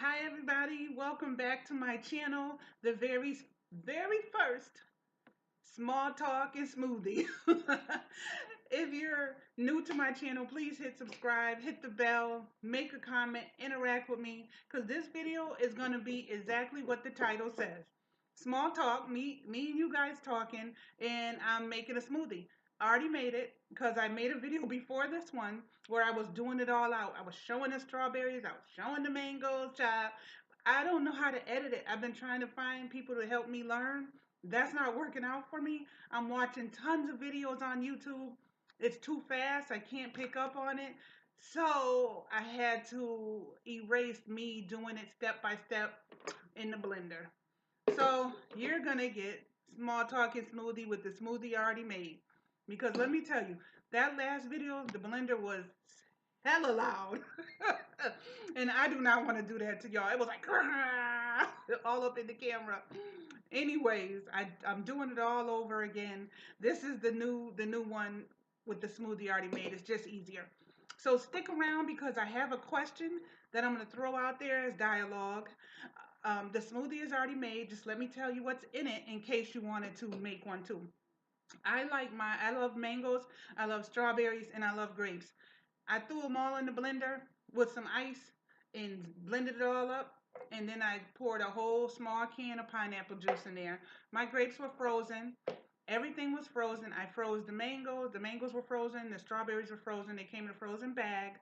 Hi everybody, welcome back to my channel, the very first Small Talk and Smoothie. If you're new to my channel, please hit subscribe, hit the bell, make a comment, interact with me, because this video is going to be exactly what the title says. Small talk, me and you guys talking, and I'm making a smoothie. I already made it because I made a video before this one where I was doing it all out. I was showing the strawberries, I was showing the mangoes, child. I don't know how to edit it. I've been trying to find people to help me learn. That's not working out for me. I'm watching tons of videos on YouTube. It's too fast. I can't pick up on it. So I had to erase me doing it step by step in the blender. So you're gonna get small talking smoothie with the smoothie already made. Because let me tell you, that last video, the blender was hella loud. And I do not want to do that to y'all. It was like all up in the camera. Anyways, I'm doing it all over again. This is the new one with the smoothie already made. It's just easier. So stick around because I have a question that I'm going to throw out there as dialogue. The smoothie is already made. Just let me tell you what's in it in case you wanted to make one too. I love mangoes, I love strawberries, and I love grapes. I threw them all in the blender with some ice and blended it all up. And then I poured a whole small can of pineapple juice in there. My grapes were frozen. Everything was frozen. I froze the mangoes. The mangoes were frozen. The strawberries were frozen. They came in a frozen bag.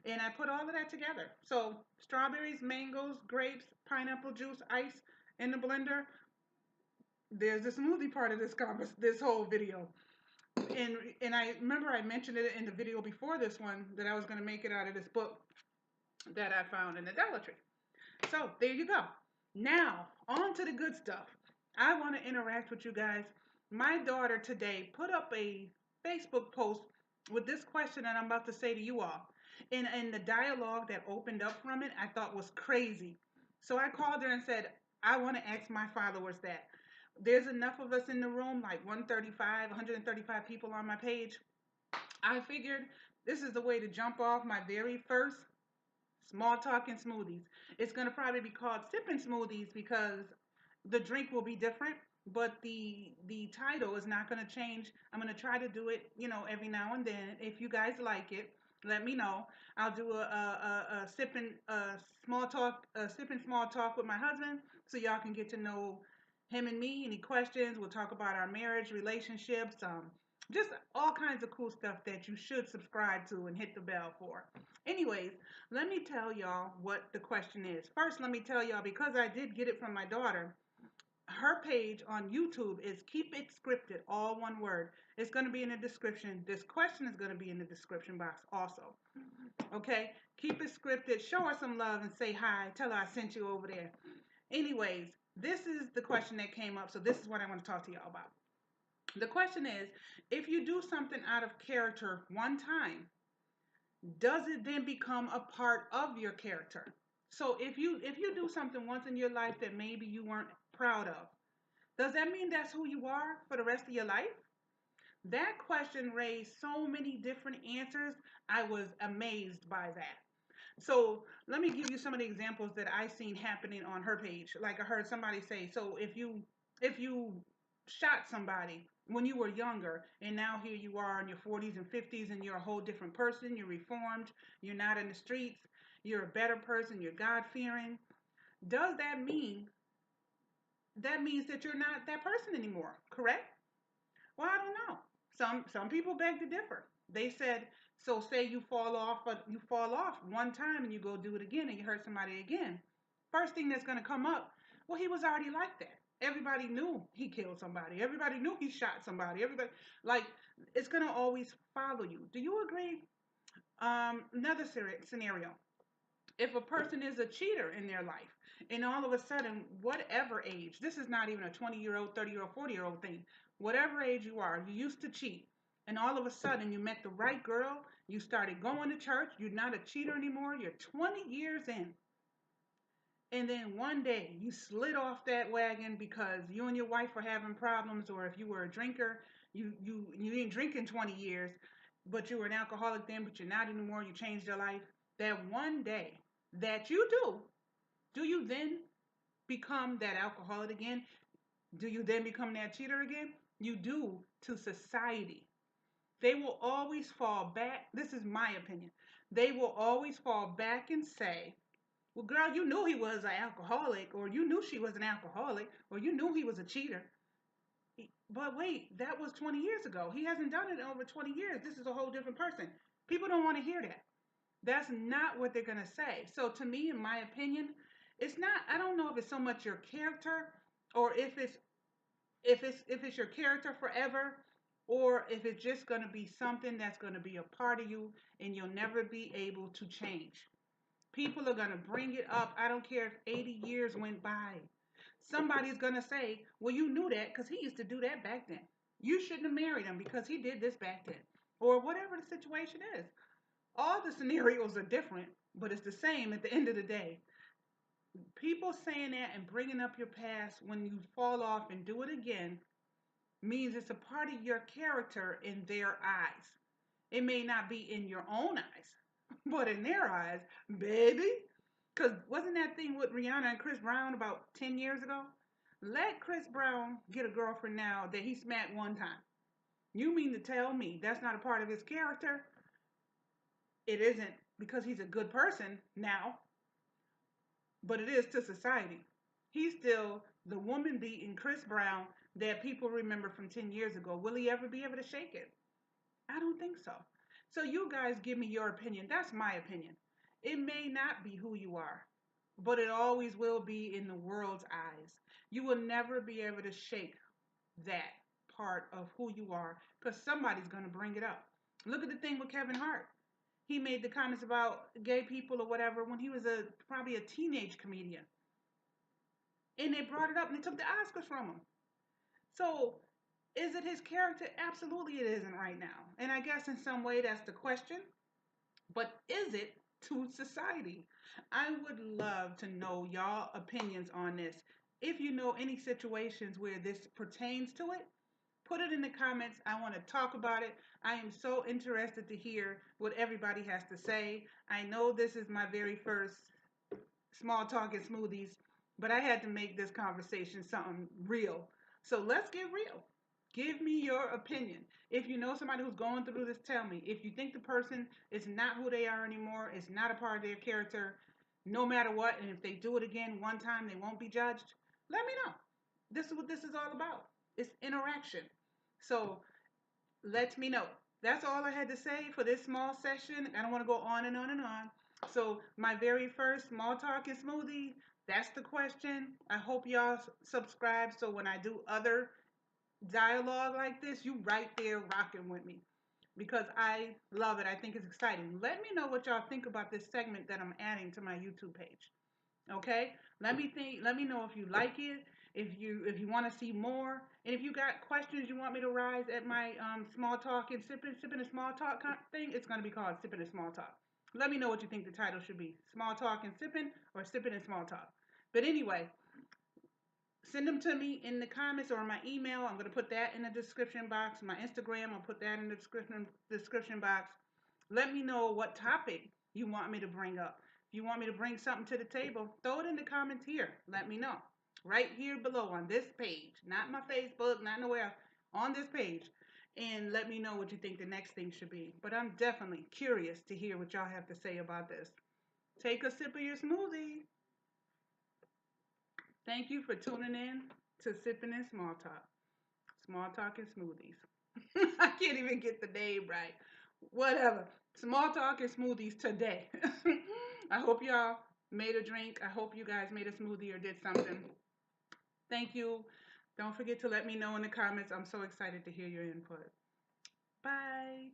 And I put all of that together. So strawberries, mangoes, grapes, pineapple juice, ice in the blender. There's the smoothie part of this whole video. And I remember I mentioned it in the video before this one that I was going to make it out of this book that I found in the Dollar Tree. So there you go. Now on to the good stuff. I want to interact with you guys. My daughter today put up a Facebook post with this question that I'm about to say to you all. And the dialogue that opened up from it, I thought was crazy. So I called her and said, I want to ask my followers that. There's enough of us in the room, like 135 people on my page. I figured this is the way to jump off my very first small talking smoothies. It's going to probably be called sipping smoothies because the drink will be different, but the title is not going to change. I'm going to try to do it, every now and then. If you guys like it, let me know. I'll do a sipping sipping small talk with my husband, so y'all can get to know him and me. Any questions? We'll talk about our marriage, relationships, just all kinds of cool stuff that you should subscribe to and hit the bell for. Anyways, let me tell y'all what the question is. First, let me tell y'all, because I did get it from my daughter, her page on YouTube is Keep It Scripted, all one word. It's going to be in the description. This question is going to be in the description box also. Okay? Keep it scripted. Show her some love and say hi. Tell her I sent you over there. Anyways, this is the question that came up, so this is what I want to talk to y'all about. The question is, if you do something out of character one time, does it then become a part of your character? So if you do something once in your life that maybe you weren't proud of, does that mean that's who you are for the rest of your life? That question raised so many different answers. I was amazed by that. So let me give you some of the examples that I seen happening on her page. Like I heard somebody say, so if you shot somebody when you were younger and now here you are in your 40s and 50s and you're a whole different person, you're reformed, you're not in the streets, you're a better person, you're God-fearing, does that mean that means that you're not that person anymore, correct? Well, I don't know. Some people beg to differ. They said, so say you fall off, but you fall off one time and you go do it again and you hurt somebody again. First thing that's going to come up, well, he was already like that. Everybody knew he killed somebody. Everybody knew he shot somebody. Everybody, like, it's going to always follow you. Do you agree? Another scenario. If a person is a cheater in their life and all of a sudden, whatever age, this is not even a 20-year-old, 30-year-old, 40-year-old thing, whatever age you are, you used to cheat and all of a sudden you met the right girl, you started going to church, you're not a cheater anymore, you're 20 years in, and then one day you slid off that wagon because you and your wife were having problems, or if you were a drinker, you didn't drink in 20 years, but you were an alcoholic then, but you're not anymore, you changed your life. That one day that you do Do you then become that alcoholic again? Do you then become that cheater again? You do to society. They will always fall back. This is my opinion. They will always fall back and say, well, girl, you knew he was an alcoholic, or you knew she was an alcoholic, or you knew he was a cheater. But wait, that was 20 years ago. He hasn't done it in over 20 years. This is a whole different person. People don't want to hear that. That's not what they're going to say. So to me, in my opinion, it's not, I don't know if it's so much your character, or if it's your character forever, or if it's just going to be something that's going to be a part of you and you'll never be able to change. People are going to bring it up. I don't care if 80 years went by. Somebody's going to say, well, you knew that because he used to do that back then. You shouldn't have married him because he did this back then. Or whatever the situation is. All the scenarios are different, but it's the same at the end of the day. People saying that and bringing up your past when you fall off and do it again means it's a part of your character in their eyes. It may not be in your own eyes, but in their eyes, baby. Because wasn't that thing with Rihanna and Chris Brown about 10 years ago? Let Chris Brown get a girlfriend now that he smacked one time. You mean to tell me that's not a part of his character? It isn't because he's a good person now, but it is to society. He's still the woman beating Chris Brown that people remember from 10 years ago. Will he ever be able to shake it? I don't think so. So you guys give me your opinion. That's my opinion. It may not be who you are, but it always will be in the world's eyes. You will never be able to shake that part of who you are because somebody's going to bring it up. Look at the thing with Kevin Hart. He made the comments about gay people or whatever when he was probably a teenage comedian. And they brought it up and they took the Oscars from him. So is it his character? Absolutely it isn't right now. And I guess in some way that's the question. But is it to society? I would love to know y'all opinions on this. If you know any situations where this pertains to it, put it in the comments. I want to talk about it. I am so interested to hear what everybody has to say. I know this is my very first small talk and smoothies, but I had to make this conversation something real. So let's get real. Give me your opinion. If you know somebody who's going through this, tell me. If you think the person is not who they are anymore, it's not a part of their character, no matter what, and if they do it again one time, they won't be judged, let me know. This is what this is all about. It's interaction. So let me know. That's all I had to say for this small session. I don't want to go on and on and on. So my very first small talk and smoothie, that's the question. I hope y'all subscribe so when I do other dialogue like this, you right there rocking with me because I love it. I think it's exciting. Let me know what y'all think about this segment that I'm adding to my YouTube page. Okay, let me know if you like it, if you want to see more, and if you got questions you want me to rise at my small talk and sipping and small talk thing. It's going to be called sipping and small talk. Let me know what you think the title should be: small talk and sipping, or sipping and small talk. But anyway, send them to me in the comments or in my email. I'm going to put that in the description box. My Instagram, I'll put that in the description box. Let me know what topic you want me to bring up. If you want me to bring something to the table, throw it in the comments here. Let me know. Right here below on this page. Not my Facebook, not nowhere else. On this page. And let me know what you think the next thing should be. But I'm definitely curious to hear what y'all have to say about this. Take a sip of your smoothie. Thank you for tuning in to Sipping and Small Talk. Small Talk and Smoothies. I can't even get the name right. Whatever. Small Talk and Smoothies today. I hope y'all made a drink. I hope you guys made a smoothie or did something. Thank you. Don't forget to let me know in the comments. I'm so excited to hear your input. Bye.